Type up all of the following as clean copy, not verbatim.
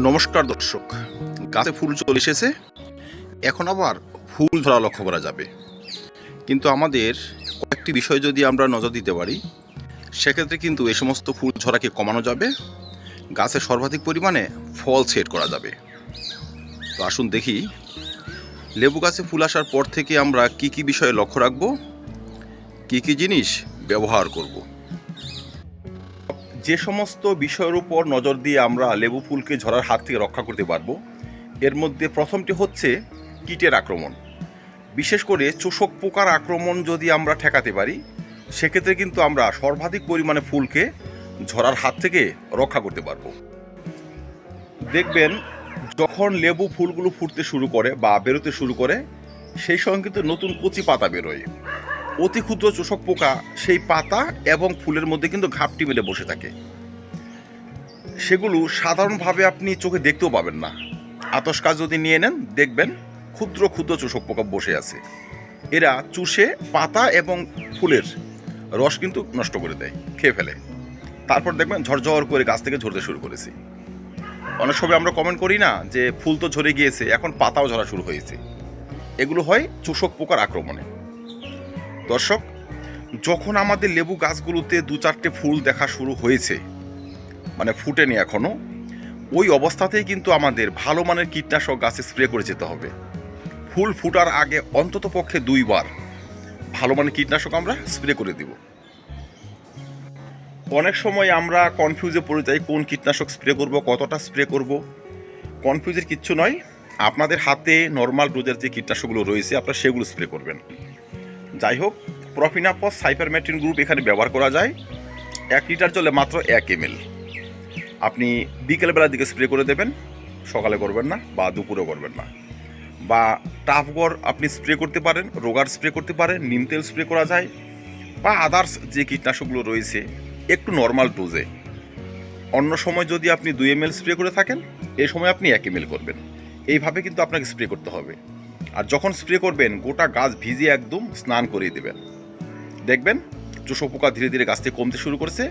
নমস্কার দর্শক, গাছে ফুল চলে এসেছে। এখন আবার ফুল ধরা লক্ষ্য করা যাবে, কিন্তু আমাদের কয়েকটি বিষয় যদি আমরা নজর দিতে পারি, সেক্ষেত্রে কিন্তু এই সমস্ত ফুল ঝরাকে কমানো যাবে, গাছে সর্বাধিক পরিমাণে ফল সেট করা যাবে। তো আসুন দেখি লেবু গাছে ফুল আসার পর থেকে আমরা কি কি বিষয়ে লক্ষ্য রাখবো, কি কি জিনিস ব্যবহার করব। যে সমস্ত বিষয়ের উপর নজর দিয়ে আমরা লেবু ফুলকে ঝরার হাত থেকে রক্ষা করতে পারবো, এর মধ্যে প্রথমটি হচ্ছে কীটের আক্রমণ। বিশেষ করে চোষক পোকার আক্রমণ যদি আমরা ঠেকাতে পারি, সেক্ষেত্রে কিন্তু আমরা সর্বাধিক পরিমাণে ফুলকে ঝরার হাত থেকে রক্ষা করতে পারবো। দেখবেন যখন লেবু ফুলগুলো ফুটতে শুরু করে বা বেরোতে শুরু করে, সেই সঙ্গে কিন্তু নতুন কচি পাতা বেরোয়। অতি ক্ষুদ্র চোষক পোকা সেই পাতা এবং ফুলের মধ্যে কিন্তু ঘাপটি মেলে বসে থাকে। সেগুলো সাধারণভাবে আপনি চোখে দেখতেও পাবেন না। আতশ কাজ যদি নিয়ে নেন, দেখবেন ক্ষুদ্র ক্ষুদ্র চোষক পোকা বসে আছে। এরা চুষে পাতা এবং ফুলের রস কিন্তু নষ্ট করে দেয়, খেয়ে ফেলে। তারপর দেখবেন ঝরঝর করে গাছ থেকে ঝরতে শুরু করেছে। অনেক সময় আমরা কমেন্ট করি না যে ফুল তো ঝরে গিয়েছে, এখন পাতাও ঝরা শুরু হয়েছে। এগুলো হয় চোষক পোকার আক্রমণে। দর্শক, যখন আমাদের লেবু গাছগুলোতে দু চারটে ফুল দেখা শুরু হয়েছে, মানে ফুটেনি এখনো, ওই অবস্থাতেই কিন্তু আমাদের ভালো মানের কীটনাশক গাছে স্প্রে করে যেতে হবে। ফুল ফুটার আগে অন্তত পক্ষে 2 বার ভালো মানের কীটনাশক আমরা স্প্রে করে দিব। অনেক সময় আমরা কনফিউজে পড়ে যাই কোন কীটনাশক স্প্রে করব, কতটা স্প্রে করব। কনফিউজের কিচ্ছু নয়, আপনাদের হাতে নর্মাল ডোজের যে কীটনাশকগুলো রয়েছে আপনারা সেগুলো স্প্রে করবেন। যাই হোক, প্রফিনাফস সাইপারমেথ্রিন গ্রুপ এখানে ব্যবহার করা যায়। 1 লিটার জলে মাত্র 1 ml। আপনি বিকেলবেলার দিকে স্প্রে করে দেবেন, সকালে করবেন না বা দুপুরে করবেন না। বা টাফগর আপনি স্প্রে করতে পারেন, রোগার স্প্রে করতে পারেন, নিম তেল স্প্রে করা যায়, বা আদার্স যে কীটনাশকগুলো রয়েছে একটু নর্মাল ডোজে। অন্য সময় যদি আপনি 2 ml স্প্রে করে থাকেন, এই সময় আপনি 1 ml করবেন। এইভাবে কিন্তু আপনাকে স্প্রে করতে হবে। আর যখন স্প্রে করবেন, গোটা গাছ ভিজিয়ে একদম স্নান করিয়ে দেবেন। দেখবেন চোষক পোকা ধীরে ধীরে গাছ থেকে কমতে শুরু করছে,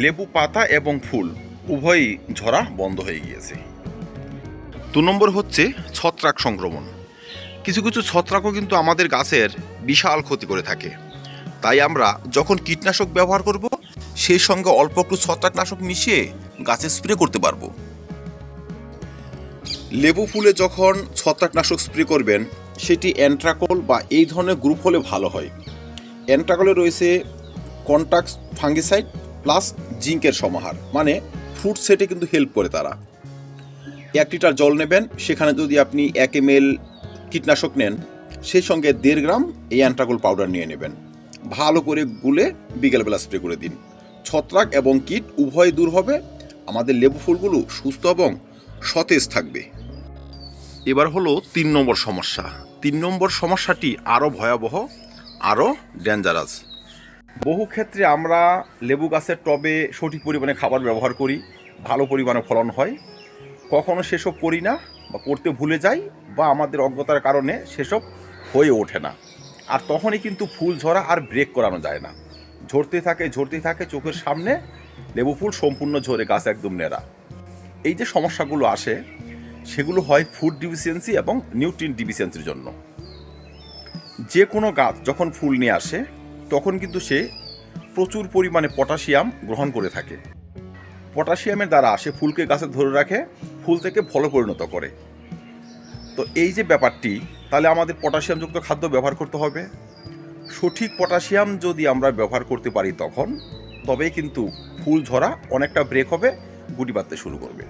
লেবু পাতা এবং ফুল উভয়ই ঝরা বন্ধ হয়ে গিয়েছে। 2 নম্বর হচ্ছে ছত্রাক সংক্রমণ। কিছু কিছু ছত্রাকও কিন্তু আমাদের গাছের বিশাল ক্ষতি করে থাকে। তাই আমরা যখন কীটনাশক ব্যবহার করব, সেই সঙ্গে অল্প একটু ছত্রাকনাশক মিশিয়ে গাছে স্প্রে করতে পারবো। লেবু ফুলে যখন ছত্রাকনাশক স্প্রে করবেন, সেটি অ্যান্ট্রাকল বা এই ধরনের গ্রুপ হলে ভালো হয়। অ্যান্ট্রাকলে রয়েছে কন্ট্রাক্ট ফাঙ্গিসাইড প্লাস জিঙ্কের সমাহার, মানে ফ্রুট সেটে কিন্তু হেল্প করে তারা। 1 লিটার জল নেবেন, সেখানে যদি আপনি 1 ml কীটনাশক নেন, সেই সঙ্গে 1.5 গ্রাম এই অ্যান্ট্রাকল পাউডার নিয়ে নেবেন। ভালো করে গুলে বিকেলবেলা স্প্রে করে দিন। ছত্রাক এবং কীট উভয় দূর হবে, আমাদের লেবু ফুলগুলো সুস্থ এবং সতেজ থাকবে। এবার হলো 3 নম্বর সমস্যা। 3 নম্বর সমস্যাটি আরও ভয়াবহ, আরও ডেঞ্জারাস। বহু ক্ষেত্রে আমরা লেবু গাছের টবে সঠিক পরিমাণে খাবার ব্যবহার করি, ভালো পরিমাণে ফলন হয়। কখনো সেসব করি না বা করতে ভুলে যাই, বা আমাদের অজ্ঞতার কারণে সেসব হয়ে ওঠে না। আর তখনই কিন্তু ফুল ঝরা আর ব্রেক করানো যায় না, ঝরতেই থাকে চোখের সামনে লেবু ফুল সম্পূর্ণ ঝরে গাছ একদম নেড়া। এই যে সমস্যাগুলো আসে, সেগুলো হয় ফুড ডিফিসিয়েন্সি এবং নিউট্রিয়েন্ট ডিফিসিয়েন্সির জন্য। যে কোনো গাছ যখন ফুল নিয়ে আসে, তখন কিন্তু সে প্রচুর পরিমাণে পটাশিয়াম গ্রহণ করে থাকে। পটাশিয়ামের দ্বারা সে ফুলকে গাছে ধরে রাখে, ফুল থেকে ফলে পরিণত করে। তো এই যে ব্যাপারটি, তাহলে আমাদের পটাশিয়ামযুক্ত খাদ্য ব্যবহার করতে হবে। সঠিক পটাশিয়াম যদি আমরা ব্যবহার করতে পারি, তবেই কিন্তু ফুল ঝরা অনেকটা ব্রেক হবে, গুটি বাঁধতে শুরু করবে।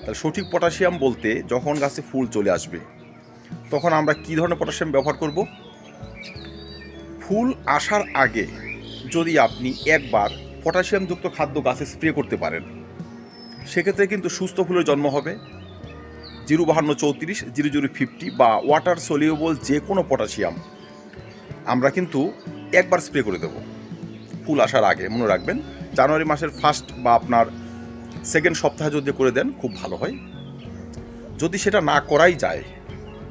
তাহলে সঠিক পটাশিয়াম বলতে, যখন গাছে ফুল চলে আসবে, তখন আমরা কী ধরনের পটাশিয়াম ব্যবহার করব? ফুল আসার আগে যদি আপনি একবার পটাশিয়ামযুক্ত খাদ্য গাছে স্প্রে করতে পারেন, সেক্ষেত্রে কিন্তু সুস্থ ফুলের জন্ম হবে। 05234, 0050 বা ওয়াটার সলিউবল যে কোনো পটাশিয়াম আমরা কিন্তু একবার স্প্রে করে দেব ফুল আসার আগে। মনে রাখবেন, জানুয়ারি মাসের ফার্স্ট বা আপনার 2nd সপ্তাহে যদি করে দেন, খুব ভালো হয়। যদি সেটা না করাই যায়,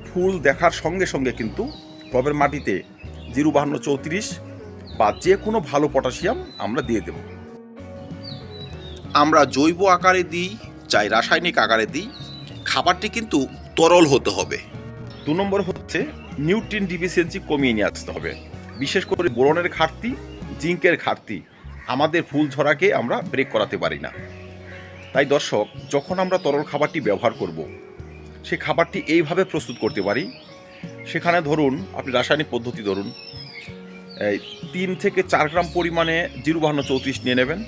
ফুল দেখার সঙ্গে সঙ্গে কিন্তু টবের মাটিতে 05234 বা যে কোনো ভালো পটাশিয়াম আমরা দিয়ে দেব। আমরা জৈব আকারে দিই চাই রাসায়নিক আকারে দিই, খাবারটি কিন্তু তরল হতে হবে। 2 নম্বর হচ্ছে নিউট্রিন ডিফিসিয়েন্সি কমিয়ে নিয়ে আসতে হবে। বিশেষ করে বোরনের ঘাটতি, জিঙ্কের ঘাটতি আমাদের ফুল ঝরাকে আমরা ব্রেক করাতে পারি না। তাই দর্শক, যখন আমরা তরল খাবারটি ব্যবহার করব, সেই খাবারটি এইভাবে প্রস্তুত করতে পারি। সেখানে ধরুন আপনি রাসায়নিক পদ্ধতি ধরুন 3 থেকে 4 গ্রাম পরিমাণে 05234 নিয়ে নেবেন,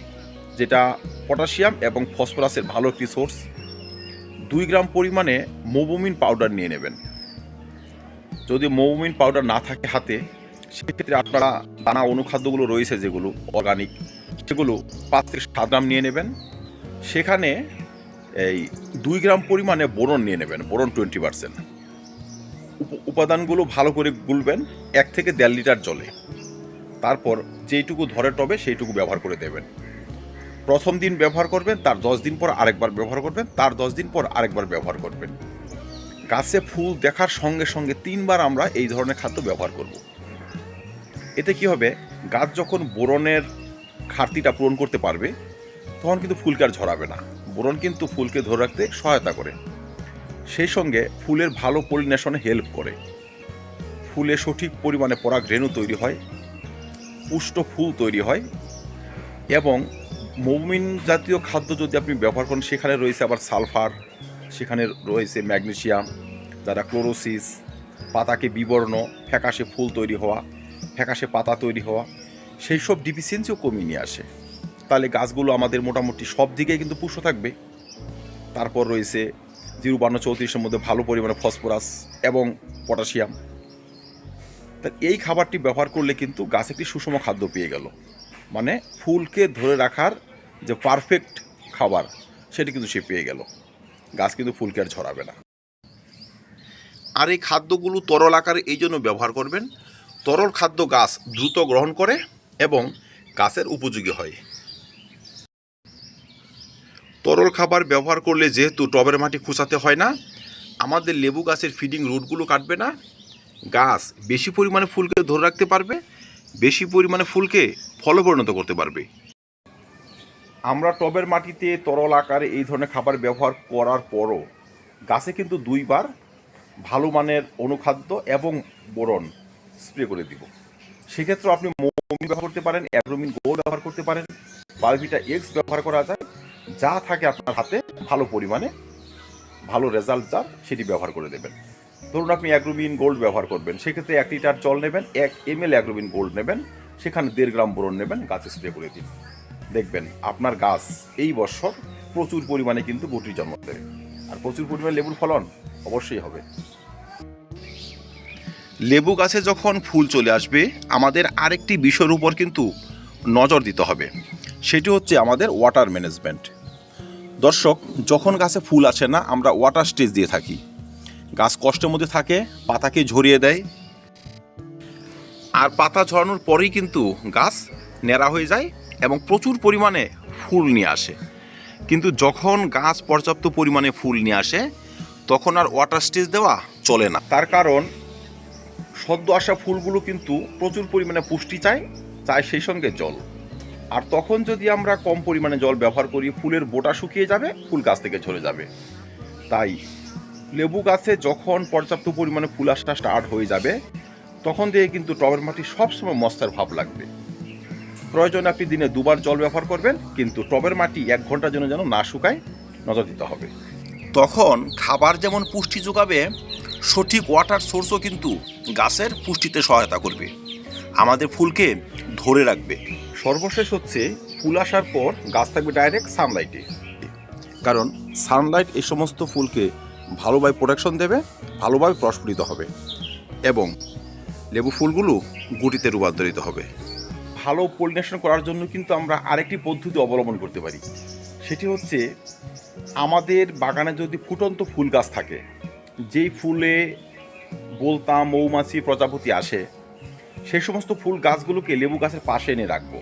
যেটা পটাশিয়াম এবং ফসফরাসের ভালো একটি সোর্স। 2 গ্রাম পরিমাণে মোবোমিন পাউডার নিয়ে নেবেন। যদি মোবোমিন পাউডার না থাকে হাতে, সেক্ষেত্রে আপনারা দানা অনুখাদ্যগুলো রয়েছে যেগুলো অর্গানিক, সেগুলো 5 থেকে 7 গ্রাম নিয়ে নেবেন। সেখানে 2 গ্রাম পরিমাণে বোরন নিয়ে নেবেন, বোরন 20%। উপাদানগুলো ভালো করে গুলবেন 1 থেকে 1.5 লিটার জলে। তারপর যেইটুকু ধরে টবে সেইটুকু ব্যবহার করে দেবেন। প্রথম দিন ব্যবহার করবেন, তার 10 দিন পর আরেকবার ব্যবহার করবেন, তার 10 দিন পর আরেকবার ব্যবহার করবেন। গাছে ফুল দেখার সঙ্গে সঙ্গে 3 বার আমরা এই ধরনের খাদ্য ব্যবহার করব। এতে কি হবে, গাছ যখন বোরনের ঘাটতিটা পূরণ করতে পারবে, তখন কিন্তু ফুলকে আর ঝরাবে না। বোরন কিন্তু ফুলকে ধরে রাখতে সহায়তা করে, সেই সঙ্গে ফুলের ভালো পলিনেশনে হেল্প করে। ফুলে সঠিক পরিমাণে পরাগরেণু তৈরি হয়, পুষ্ট ফুল তৈরি হয়। এবং মোবিন জাতীয় খাদ্য যদি আপনি ব্যবহার করেন, সেখানে রয়েছে আবার সালফার, সেখানে রয়েছে ম্যাগনেসিয়াম, যারা ক্লোরোসিস, পাতাকে বিবর্ণ, ফ্যাকাশে ফুল তৈরি হওয়া, ফ্যাকাশে পাতা তৈরি হওয়া, সেই সব ডিফিসিয়েন্সিও কমিয়ে নিয়ে আসে। তাহলে গাছগুলো আমাদের মোটামুটি সব দিকেই কিন্তু পুষ্ট থাকবে। তারপর রয়েছে 05234-এর মধ্যে ভালো পরিমাণে ফসফরাস এবং পটাশিয়াম। তাই এই খাবারটি ব্যবহার করলে কিন্তু গাছ একটি সুষম খাদ্য পেয়ে গেল, মানে ফুলকে ধরে রাখার যে পারফেক্ট খাবার সেটি কিন্তু সে পেয়ে গেল। গাছ কিন্তু ফুলকে আর ঝরাবে না। আর এই খাদ্যগুলো তরল আকারে এই জন্য ব্যবহার করবেন, তরল খাদ্য গাছ দ্রুত গ্রহণ করে এবং গাছের উপযোগী হয়। তরল খাবার ব্যবহার করলে যেহেতু টবের মাটি খুঁচাতে হয় না, আমাদের লেবু গাছের ফিডিং রুটগুলো কাটবে না, গাছ বেশি পরিমাণে ফুলকে ধরে রাখতে পারবে, বেশি পরিমাণে ফুলকে ফলে পরিণত করতে পারবে। আমরা টবের মাটিতে তরল আকারে এই ধরনের খাবার ব্যবহার করার পরও গাছে কিন্তু 2 বার ভালো মানের অনুখাদ্য এবং বোরন স্প্রে করে দিব। সেক্ষেত্রে আপনি মোমিন ব্যবহার করতে পারেন, অ্যাগ্রোমিন গোল্ড ব্যবহার করতে পারেন, বায়োভিটা এক্স ব্যবহার করা যায়। যা থাকে আপনার হাতে ভালো পরিমাণে, ভালো রেজাল্ট যার, সেটি ব্যবহার করে দেবেন। ধরুন আপনি অ্যাগ্রোমিন গোল্ড ব্যবহার করবেন, সেক্ষেত্রে 1 লিটার জল নেবেন, 1 ml অ্যাগ্রোমিন গোল্ড নেবেন, সেখানে 1.5 গ্রাম বোরন নেবেন, গাছে স্প্রে করে দিন। দেখবেন আপনার গাছ এই বছর প্রচুর পরিমাণে কিন্তু গুটির জন্ম দেবে, আর প্রচুর পরিমাণে লেবুর ফলন অবশ্যই হবে। লেবু গাছে যখন ফুল চলে আসবে, আমাদের আরেকটি বিষয়ের উপর কিন্তু নজর দিতে হবে, সেটি হচ্ছে আমাদের ওয়াটার ম্যানেজমেন্ট। দর্শক, যখন গাছে ফুল আসে না, আমরা ওয়াটার স্টেজ দিয়ে থাকি। গাছ কষ্টের মধ্যে থাকে, পাতাকে ঝরিয়ে দেয়, আর পাতা ঝরানোর পরেই কিন্তু গাছ ন্যাড়া হয়ে যায় এবং প্রচুর পরিমাণে ফুল নিয়ে আসে। কিন্তু যখন গাছ পর্যাপ্ত পরিমাণে ফুল নিয়ে আসে, তখন আর ওয়াটার স্টেজ দেওয়া চলে না। তার কারণ সদ্য আসা ফুলগুলো কিন্তু প্রচুর পরিমাণে পুষ্টি চায় সেই সঙ্গে জল। আর তখন যদি আমরা কম পরিমাণে জল ব্যবহার করি, ফুলের বোটা শুকিয়ে যাবে, ফুল গাছ থেকে ঝরে যাবে। তাই লেবু গাছে যখন পর্যাপ্ত পরিমাণে ফুল আসা স্টার্ট হয়ে যাবে, তখন দিয়ে কিন্তু টবের মাটি সবসময় মস্তার ভাব লাগবে। প্রয়োজনে আপনি দিনে 2 বার জল ব্যবহার করবেন, কিন্তু টবের মাটি 1 ঘন্টার জন্য যেন না শুকায় নজর দিতে হবে। তখন খাবার যেমন পুষ্টি যোগাবে, সঠিক ওয়াটার সোর্সও কিন্তু গাছের পুষ্টিতে সহায়তা করবে, আমাদের ফুলকে ধরে রাখবে। সর্বশেষ হচ্ছে, ফুল আসার পর গাছ থাকবে ডাইরেক্ট সানলাইটে, কারণ সানলাইট এই সমস্ত ফুলকে ভালোভাবে প্রোটেকশন দেবে, ভালোভাবে প্রস্ফুটিত হবে এবং লেবু ফুলগুলো গুটিতে রূপান্তরিত হবে। ভালো পলিনেশন করার জন্য কিন্তু আমরা আরেকটি পদ্ধতি অবলম্বন করতে পারি, সেটি হচ্ছে আমাদের বাগানে যদি ফুটন্ত ফুল গাছ থাকে, যেই ফুলে বোলতাম, মৌমাছি, প্রজাপতি আসে, সেই সমস্ত ফুল গাছগুলোকে লেবু গাছের পাশে এনে রাখবো।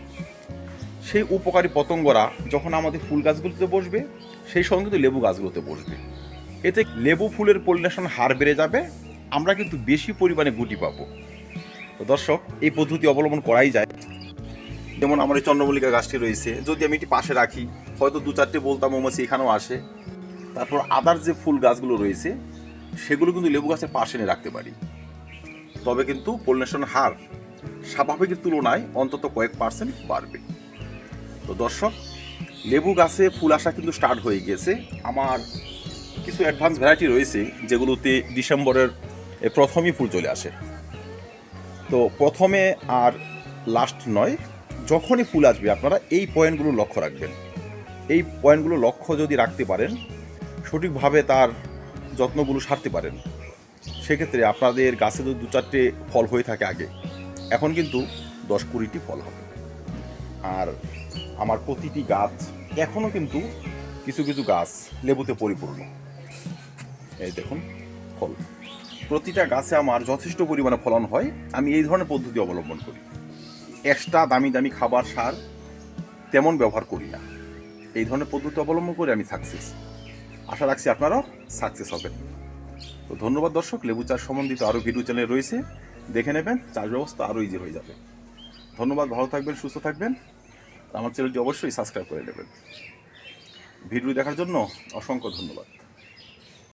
সেই উপকারী পতঙ্গরা যখন আমাদের ফুল গাছগুলোতে বসবে, সেই সঙ্গে কিন্তু লেবু গাছগুলোতে বসবে। এতে লেবু ফুলের পলিনেশন হার বেড়ে যাবে, আমরা কিন্তু বেশি পরিমাণে গুটি পাবো। তো দর্শক, এই পদ্ধতি অবলম্বন করাই যায়। যেমন আমার এই চন্দ্রমল্লিকা গাছটি রয়েছে, যদি আমি এটি পাশে রাখি হয়তো 2-4টে বলতা মৌমাছি এখানেও আসে। তারপর আদার যে ফুল গাছগুলো রয়েছে সেগুলো কিন্তু লেবু গাছের পাশে এনে রাখতে পারি, তবে কিন্তু পলিনেশন হার স্বাভাবিকের তুলনায় অন্তত কয়েক পার্সেন্ট বাড়বে। তো দর্শক, লেবু গাছে ফুল আসা কিন্তু স্টার্ট হয়ে গিয়েছে। আমার কিছু অ্যাডভান্স ভ্যারাইটি রয়েছে যেগুলোতে ডিসেম্বরের প্রথমই ফুল চলে আসে। তো প্রথমে আর লাস্ট নয়, যখনই ফুল আসবে আপনারা এই পয়েন্টগুলো লক্ষ্য রাখবেন। এই পয়েন্টগুলো লক্ষ্য যদি রাখতে পারেন, সঠিকভাবে তার যত্নগুলো সারতে পারেন, সেক্ষেত্রে আপনাদের গাছে যদি 2-4টে ফল হয়ে থাকে আগে, এখন কিন্তু 10-20টি ফল হবে। আর আমার প্রতিটি গাছ এখনও কিন্তু কিছু কিছু গাছ লেবুতে পরিপূর্ণ। এই দেখুন ফল, প্রতিটা গাছে আমার যথেষ্ট পরিমাণে ফলন হয়। আমি এই ধরনের পদ্ধতি অবলম্বন করি, এক্সট্রা দামি দামি খাবার সার তেমন ব্যবহার করি না। এই ধরনের পদ্ধতি অবলম্বন করে আমি সাকসেস। আশা রাখছি আপনারাও সাকসেস হবেন। তো ধন্যবাদ দর্শক, লেবু চাষ সম্বন্ধিত আরও ভিডিও চ্যানেল রয়েছে, দেখে নেবেন, চাষ ব্যবস্থা আরও ইজি হয়ে যাবে। ধন্যবাদ, ভালো থাকবেন, সুস্থ থাকবেন। আমার চ্যানেলটি অবশ্যই সাবস্ক্রাইব করে নেবেন। ভিডিও দেখার জন্য অসংখ্য ধন্যবাদ।